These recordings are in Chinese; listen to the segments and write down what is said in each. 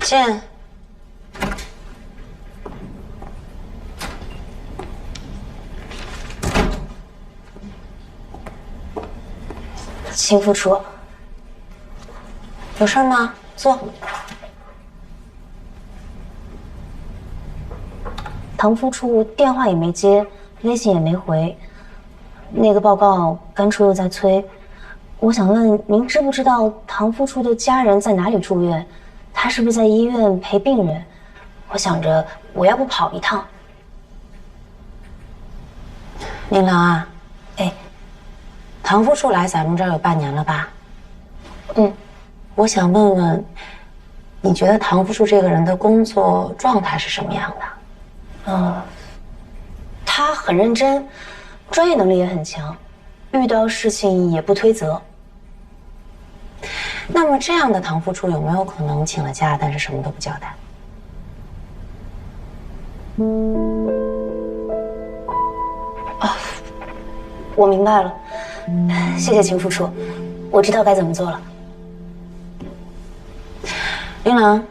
进。秦副处，有事吗？坐。唐副处电话也没接，微信也没回。那个报告，甘处又在催。我想问您，知不知道唐副处的家人在哪里住院？他是不是在医院陪病人？我想着，我要不跑一趟。宁郎啊，哎，唐副处来咱们这儿有半年了吧？我想问问，你觉得唐副处这个人的工作状态是什么样的？他很认真，专业能力也很强，遇到事情也不推责。那么这样的唐副处有没有可能请了假，但是什么都不交代？我明白了，谢谢秦副处，我知道该怎么做了。琳琅，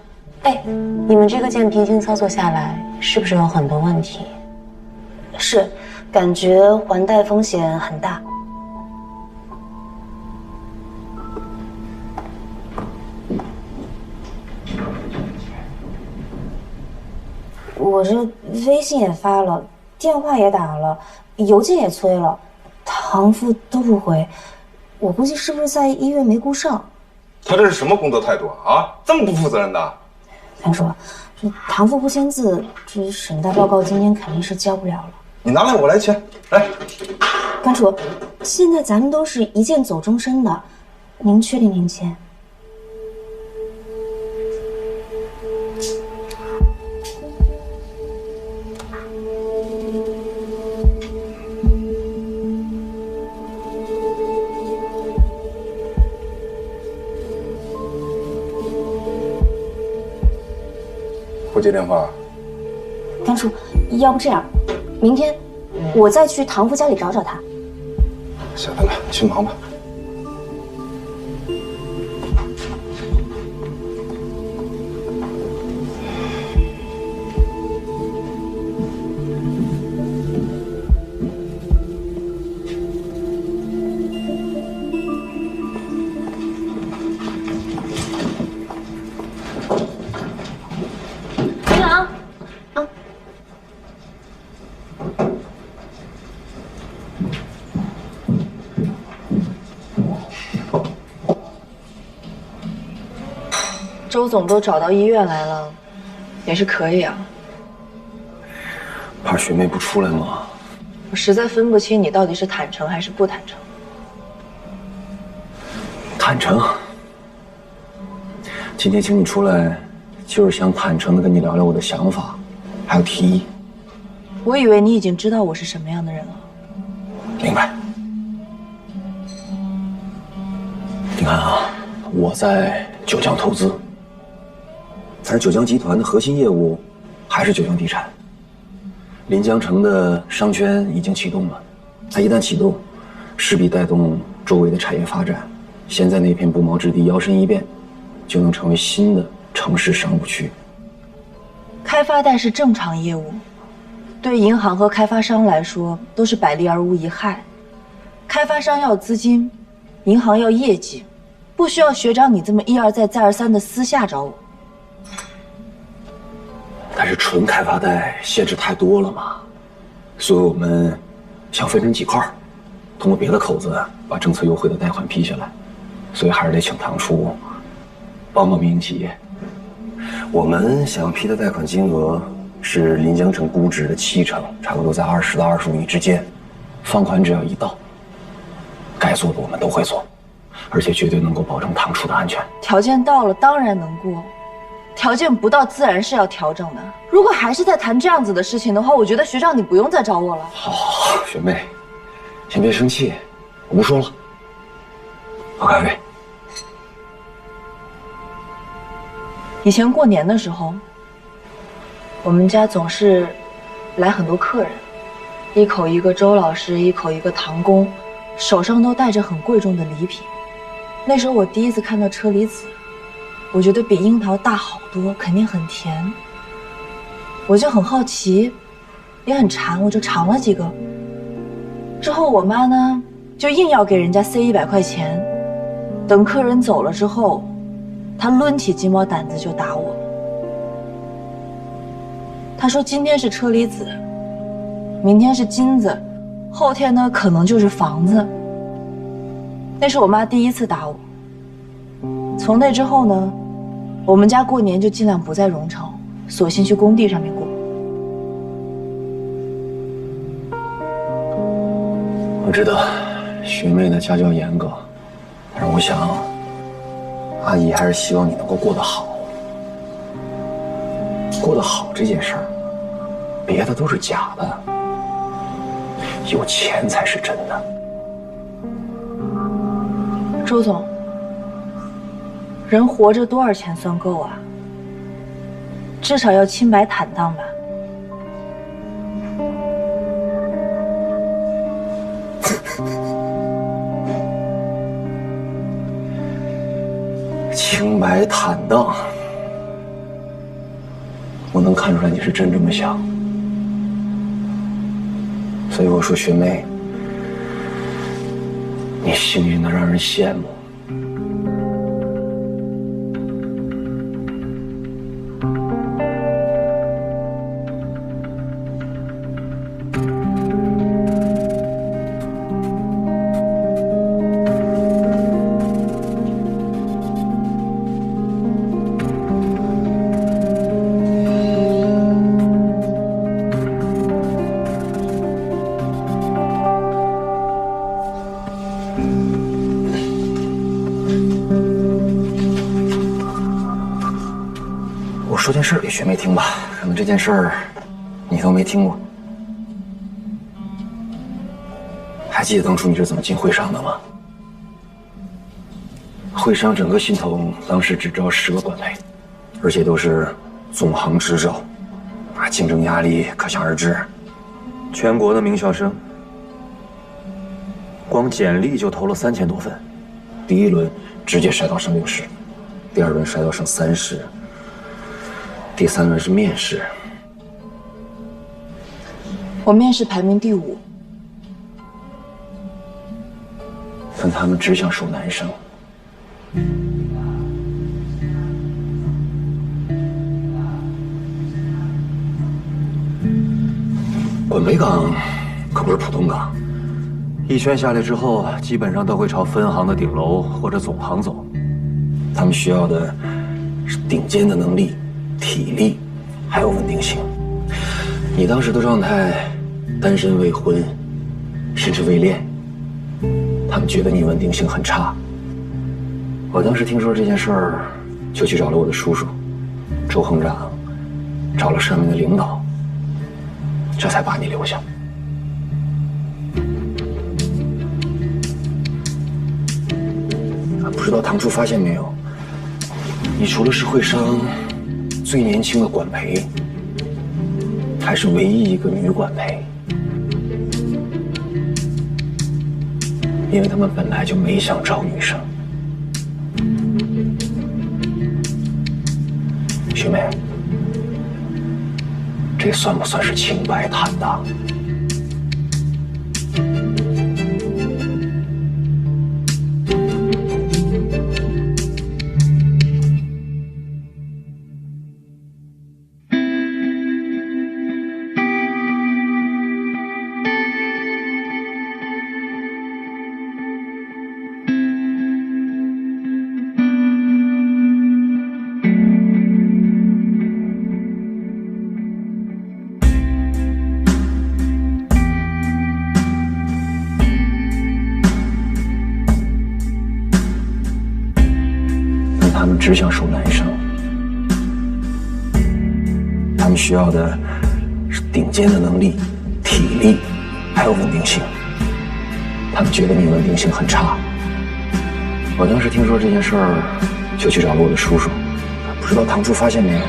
哎，你们这个件平行操作下来，是不是有很多问题？是，感觉还贷风险很大。我这微信也发了，电话也打了，邮件也催了，唐副都不回，我估计是不是在医院没顾上？他这是什么工作态度啊？这么不负责任的？甘处，这唐副不签字，这审贷报告今天肯定是交不了了。你拿来，我来签。来，甘处，现在咱们都是一键走终身的，您确定您签？不接电话。甘处，要不这样，明天我再去唐副家里找找他。下班了，去忙吧。琳琅，周总都找到医院来了，也是可以啊。怕学妹不出来吗？我实在分不清你到底是坦诚还是不坦诚。坦诚。今天请你出来，就是想坦诚地跟你聊聊我的想法，还有提议。我以为你已经知道我是什么样的人了。明白。你看啊，我在九江投资，但是九江集团的核心业务还是九江地产。临江城的商圈已经启动了，它一旦启动，势必带动周围的产业发展。现在那片不毛之地摇身一变，就能成为新的城市商务区。开发贷是正常业务，对银行和开发商来说都是百利而无一害。开发商要资金，银行要业绩，不需要学长你这么一而再再而三的私下找我。但是纯开发贷限制太多了嘛，所以我们想分成几块，通过别的口子把政策优惠的贷款批下来，所以还是得请唐叔帮帮民营企业。我们想要批的贷款金额是临江城估值的70%，差不多在20到25亿之间。放款只要一到，该做的我们都会做，而且绝对能够保证唐叔的安全。条件到了当然能过，条件不到自然是要调整的。如果还是在谈这样子的事情的话，我觉得学长你不用再找我了。好，学妹，先别生气，我不说了。喝咖啡。以前过年的时候，我们家总是来很多客人，一口一个周老师，一口一个唐工，手上都带着很贵重的礼品。那时候我第一次看到车厘子，我觉得比樱桃大好多，肯定很甜。我就很好奇，也很馋，我就尝了几个。之后我妈呢，就硬要给人家塞100块钱。等客人走了之后，她抡起鸡毛掸子就打我。她说今天是车厘子，明天是金子，后天呢可能就是房子。那是我妈第一次打我。从那之后呢，我们家过年就尽量不在荣城，索性去工地上面过。我知道学妹的家教严格，但是我想，阿姨还是希望你能够过得好。过得好这件事儿，别的都是假的，有钱才是真的。周总，人活着多少钱算够啊？至少要清白坦荡吧。清白坦荡，我能看出来你是真这么想，所以我说学妹，你幸运的让人羡慕。我说件事给学妹听吧，可能这件事儿你都没听过。还记得当初你是怎么进会商的吗？会商整个系统当时只招10个管培，而且都是总行直招，竞争压力可想而知。全国的名校生，光简历就投了3000多份，第一轮直接筛到剩60，第2轮筛到剩30。第3轮是面试，我面试排名第5。但他们只想收男生。管培岗可不是普通岗，一圈下来之后，基本上都会朝分行的顶楼或者总行走。他们需要的是顶尖的能力、体力，还有稳定性。你当时的状态，单身未婚，甚至未恋，他们觉得你稳定性很差。我当时听说这件事儿，就去找了我的叔叔，周行长，找了上面的领导，这才把你留下。不知道堂叔发现没有，你除了是会商最年轻的管培，还是唯一一个女管培，因为他们本来就没想招女生。学妹，这算不算是清白坦荡？他们只想收男生，他们需要的是顶尖的能力、体力，还有稳定性。他们觉得你稳定性很差。我当时听说这件事儿，就去找了我的叔叔。不知道堂叔发现没有，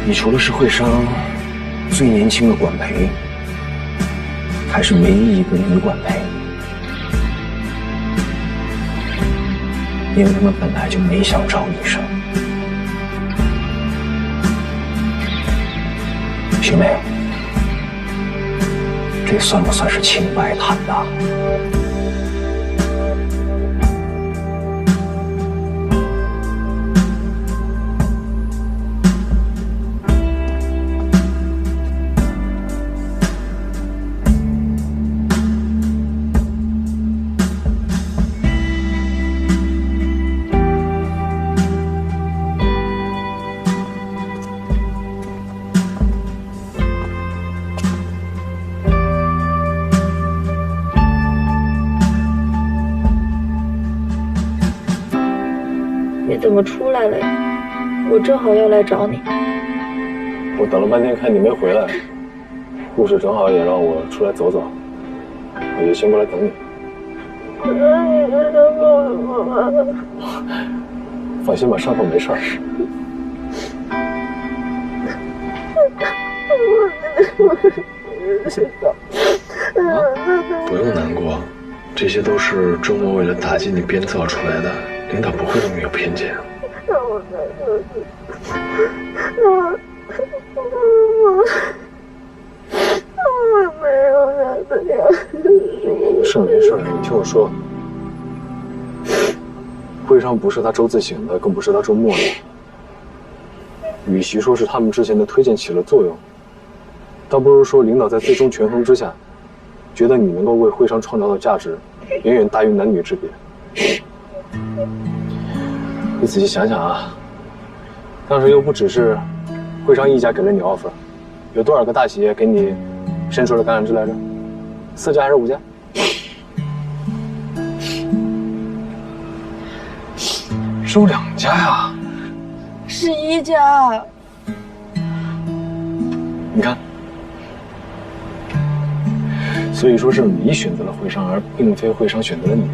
你除了是会商最年轻的管培，还是唯一一个女管培。因为他们本来就没想找医生。兄妹，这算不算是清白坦荡？你怎么出来了呀？我正好要来找你。我等了半天，看你没回来，护士正好也让我出来走走，我就先过来等你。你这伤口怎么了？放心吧，伤口没事儿。不用难过，这些都是周末为了打击你编造出来的，领导不会对你有偏见。我没有让他这是没事，你听我说，会上不是他周自省的，更不是他周末的。与其说是他们之前的推荐起了作用，倒不如说领导在最终权衡之下，觉得你能够为会上创造的价值远远大于男女之别。你仔细想想啊，当时又不只是会上一家给了你 offer， 有多少个大企业给你伸出了橄榄枝来着？4家还是5家？只有2家呀！是1家。你看，所以说是你选择了会商，而并非会商选择了你。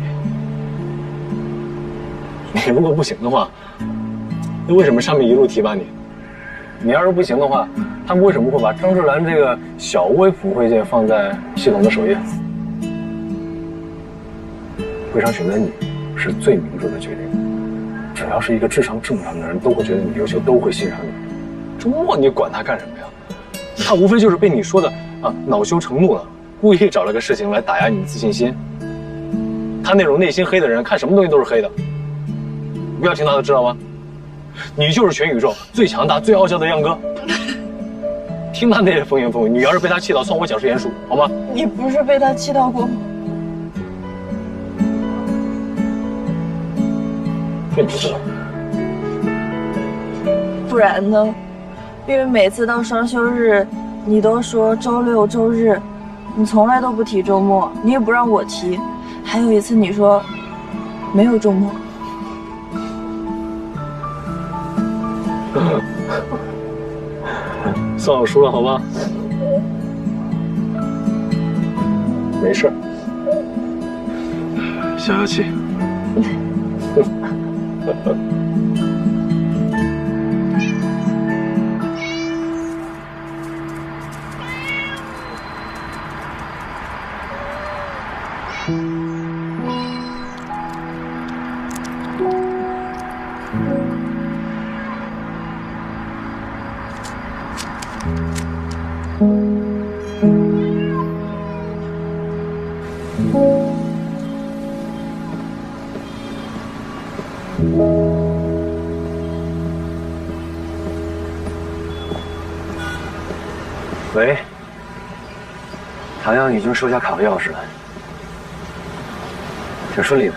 你如果不行的话，那为什么上面一路提拔你？你要是不行的话，他们为什么会把张志兰这个小微普惠界放在系统的首页？会商选择你是最明智的决定。只要是一个智商正常的人，都会觉得你优秀，都会欣赏你。周末你管他干什么呀？他无非就是被你说的恼羞成怒了，故意找了个事情来打压你的自信心。他那种内心黑的人，看什么东西都是黑的。不要听他的，知道吗？你就是全宇宙最强大、最傲娇的样哥。听他那些风言风语，你要是被他气到，算我讲实言数，好吗？你不是被他气到过吗？这你不知道。不然呢？因为每次到双休日，你都说周6、周日，你从来都不提周末，你也不让我提。还有一次你说没有周末。算我输了，好吧？没事，消消气。喂，唐阳已经收下卡和钥匙了，挺顺利的。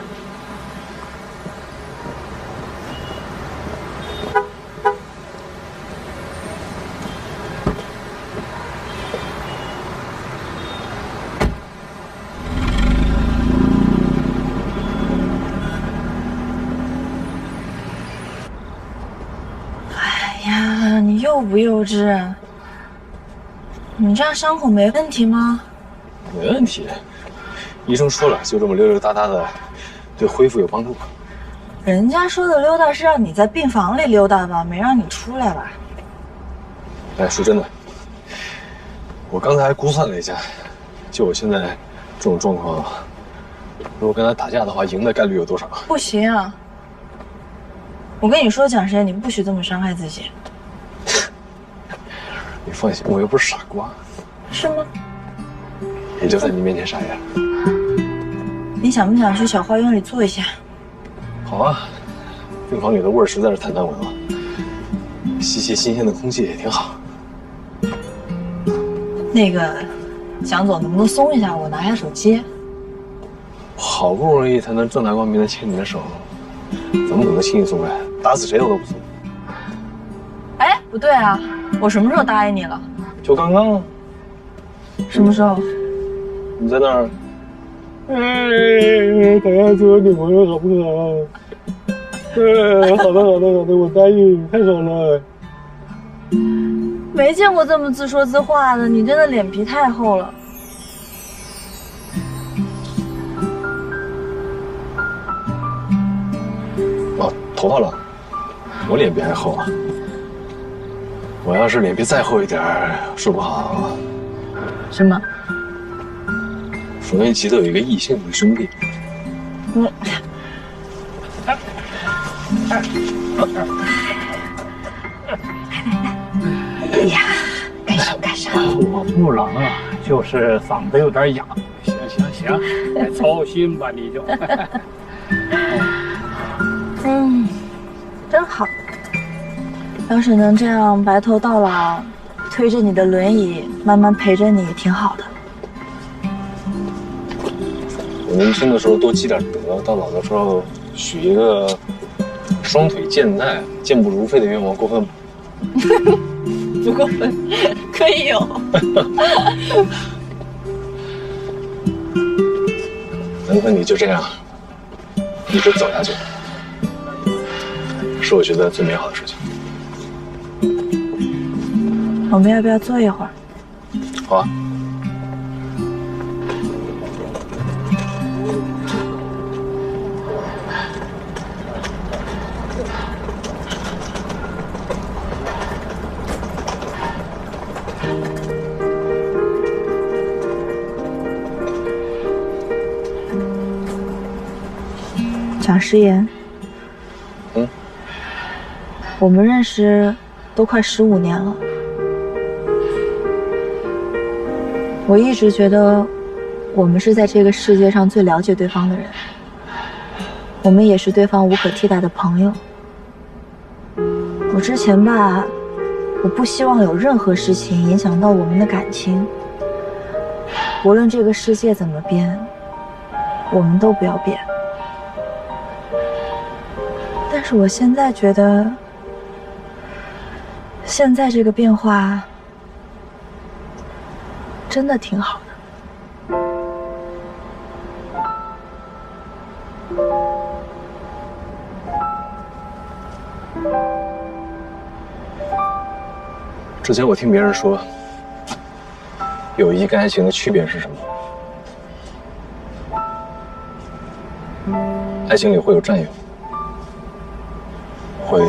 哎呀，你幼不幼稚啊？你这样伤口没问题吗？没问题，医生说了，就这么溜溜达达的，对恢复有帮助。人家说的溜达是让你在病房里溜达吧，没让你出来吧？哎，说真的，我刚才还估算了一下，就我现在这种状况，如果跟他打架的话，赢的概率有多少？不行啊，我跟你说，蒋时间，你不许这么伤害自己。你放心，我又不是傻瓜。是吗？你就在你面前傻呀。你想不想去小花园里坐一下？好啊，病房里的味儿实在是太难闻了，吸吸新鲜的空气也挺好。那个，蒋总能不能松一下？我拿下手机。好不容易才能正大光明的牵你的手，怎么可能轻易松开？打死谁我都不松。哎，不对啊，我什么时候答应你了？就刚刚，什么时候？你在那儿，等下做我女朋友好不好？好的，我答应，太好了。没见过这么自说自话的，你真的脸皮太厚了。哦，头发了，我脸皮还厚啊。我要是脸皮再厚一点儿，说不好。什么？冯元吉的有一个异性的兄弟。哎呀，干什么干什么？我不冷啊，就是嗓子有点哑。行，操心吧你就。真好。要是能这样白头到老，推着你的轮椅，慢慢陪着你，挺好的。我年轻的时候多积点德，到老的时候许一个双腿健在、健步如飞的愿望，过分吗？不过分，可以有。能和你就这样一直走下去，是我觉得最美好的事情。我们要不要坐一会儿？好啊。蒋诗妍，我们认识都快15年了。我一直觉得，我们是在这个世界上最了解对方的人，我们也是对方无可替代的朋友。我之前吧，我不希望有任何事情影响到我们的感情，无论这个世界怎么变，我们都不要变。但是我现在觉得，现在这个变化真的挺好的。之前我听别人说，友谊跟爱情的区别是什么？爱情里会有占有，会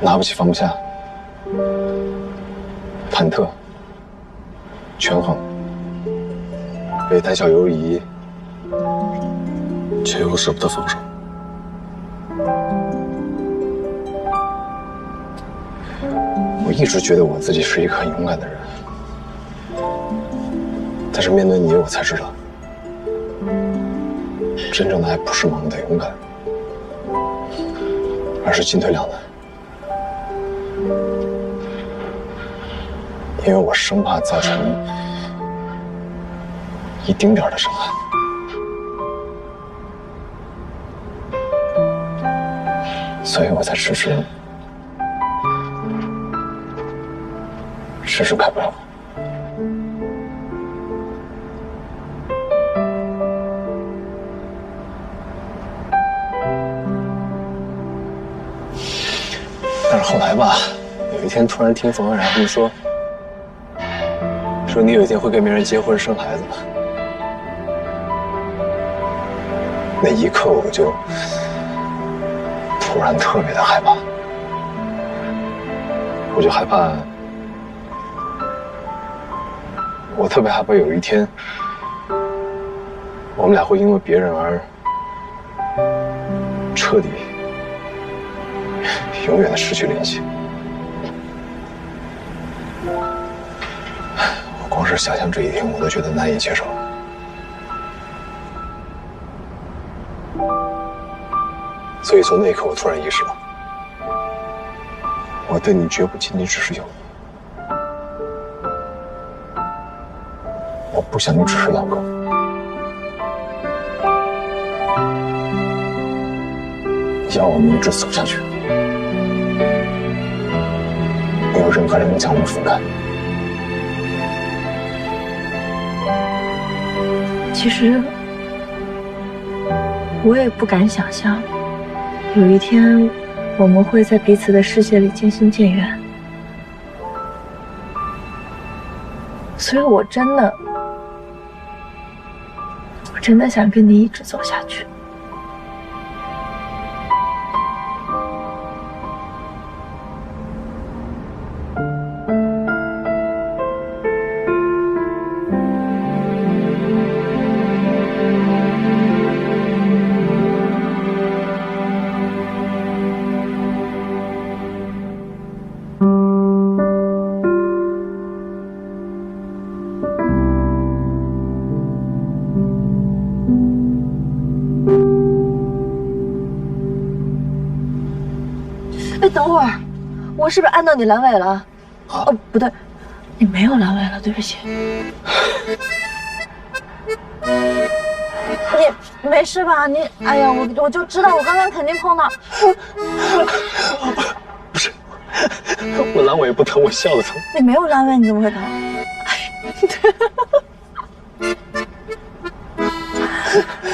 拿不起放不下，忐忑、权衡，被谈笑犹疑，却又舍不得放手。我一直觉得我自己是一个很勇敢的人，但是面对你，我才知道，真正的爱不是盲目的勇敢，而是进退两难。因为我生怕造成一丁点的伤害。所以我才迟迟开不了口。但是后来吧，有一天突然听冯安然他们说你有一天会跟别人结婚生孩子，那一刻我就突然特别的害怕，我就害怕，我特别害怕有一天我们俩会因为别人而彻底永远的失去联系。我光是想象这一天，我都觉得难以接受。所以从那一刻，我突然意识到，我对你绝不仅仅只是友谊，我不想你只是老公。要我们一直走下去，没有任何人能将我们分开。其实我也不敢想象，有一天我们会在彼此的世界里渐行渐远。所以我真的想跟你一直走下去。哎，等会儿，我是不是按到你阑尾了？啊？哦，不对，你没有阑尾了，对不起。你没事吧？你，哎呀，我就知道，我刚刚肯定碰到。不是，我阑尾不疼，我笑得疼。你没有阑尾，你怎么会疼？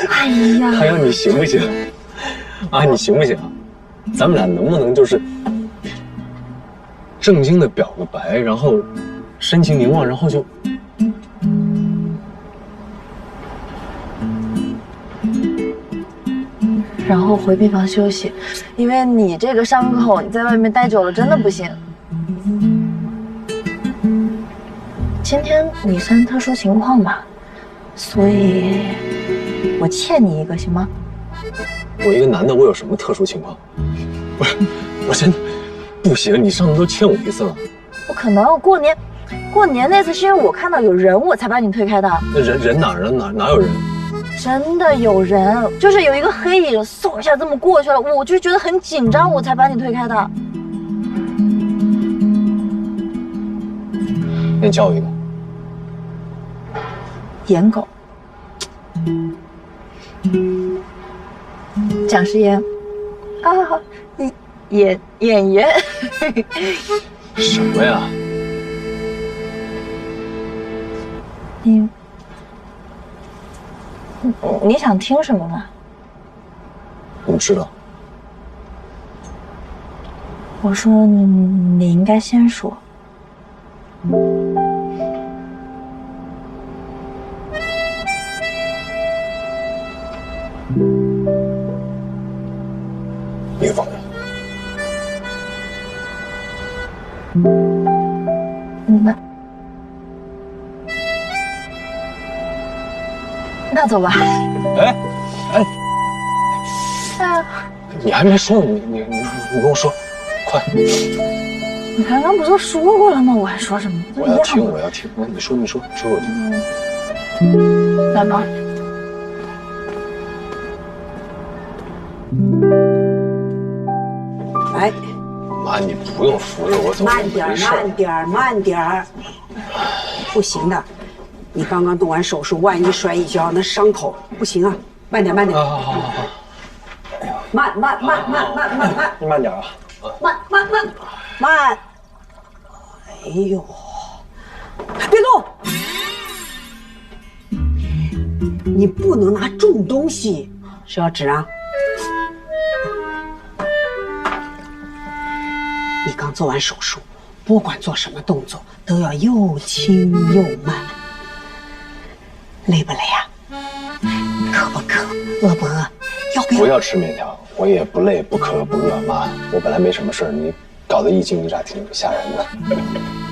哎呀！还有你行不行？啊，你行不行？咱们俩能不能就是正经的表个白，然后深情凝望，然后就……然后回病房休息，因为你这个伤口，你在外面待久了真的不行。今天你算特殊情况吧，所以我欠你一个，行吗？我一个男的，我有什么特殊情况？不是，我真不行，你上次都欠我一次了。不可能，过年那次是因为我看到有人，我才把你推开的。那人哪儿呢？哪有人？真的有人，就是有一个黑影嗖一下这么过去了，我就觉得很紧张，我才把你推开的。那你叫我一个。颜狗。蒋诗嫣。啊，好，演员。什么呀？你想听什么吗？我知道。我说你应该先说。女朋友。那走吧。哎，啊！你还没说，你跟我说，快！你刚刚不都说过了吗？我还说什么？我要听，我要听。那你说给我听。来吧。哎，妈，你不用扶着我走，慢点，不行的。你刚刚动完手术，万一摔一跤，那伤口不行啊！慢点。好。慢，你慢点啊！慢。哎呦，别动！你不能拿重东西，是要纸啊？你刚做完手术，不管做什么动作都要又轻又慢。累不累呀？渴不渴？饿不饿？要不要？不要吃面条，我也不累不渴不饿。妈，我本来没什么事，你搞得一惊一乍，挺吓人的。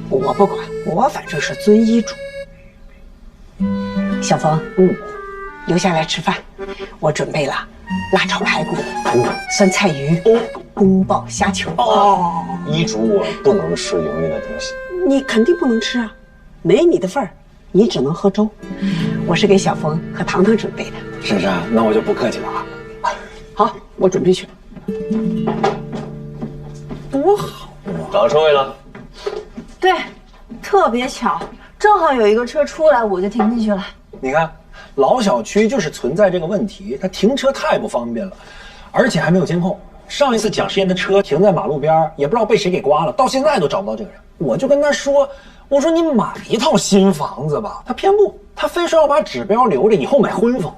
我不管，我反正是遵医嘱。小冯，留下来吃饭，我准备了辣炒排骨、酸菜鱼。宫爆虾球。哦，医嘱我不能吃油腻的东西。你肯定不能吃啊，没你的份儿，你只能喝粥。我是给小峰和糖糖准备的。珊珊，那我就不客气了啊。好，我准备去。多好啊！找到车位了。对，特别巧，正好有一个车出来，我就停进去了。你看，老小区就是存在这个问题，它停车太不方便了，而且还没有监控。上一次蒋诗妍的车停在马路边，也不知道被谁给刮了，到现在都找不到这个人。我就跟他说，我说你买一套新房子吧，他偏不，他非说要把指标留着以后买婚房。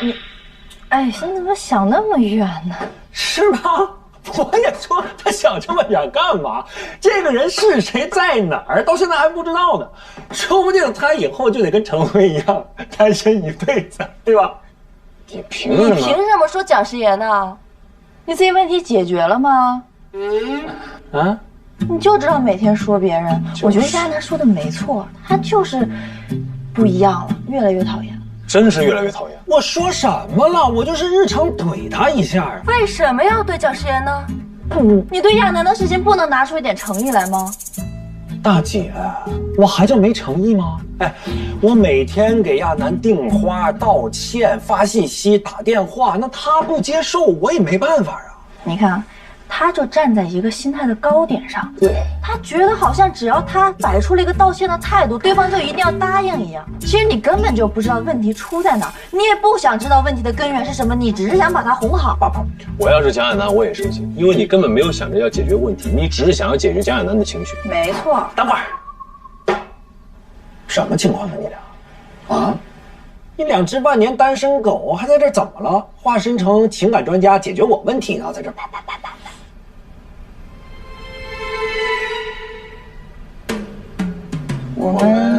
你，哎，你怎么想那么远呢？是吧？我也说他想这么远干嘛？这个人是谁，在哪儿，到现在还不知道呢。说不定他以后就得跟程辉一样单身一辈子，对吧？你凭什么？你凭什么说蒋诗妍呢？你自己问题解决了吗？啊？你就知道每天说别人。我觉得佳楠说的没错，他就是不一样了，越来越讨厌了。真是越来越讨厌。我说什么了？我就是日常怼他一下啊。为什么要对蒋诗妍呢？你对亚楠的事情不能拿出一点诚意来吗？大姐，我还叫没诚意吗？哎，我每天给亚楠订花、道歉、发信息、打电话，那他不接受，我也没办法啊。你看，他就站在一个心态的高点上，对，他觉得好像只要他摆出了一个道歉的态度，对方就一定要答应一样。其实你根本就不知道问题出在哪儿，你也不想知道问题的根源是什么，你只是想把他哄好。我要是蒋亚楠，我也生气，因为你根本没有想着要解决问题，你只是想要解决蒋亚楠的情绪。没错。等会儿，什么情况啊？你俩，啊？你2只半年单身狗还在这怎么了？化身成情感专家解决我问题呢？在这啪啪啪啪。我们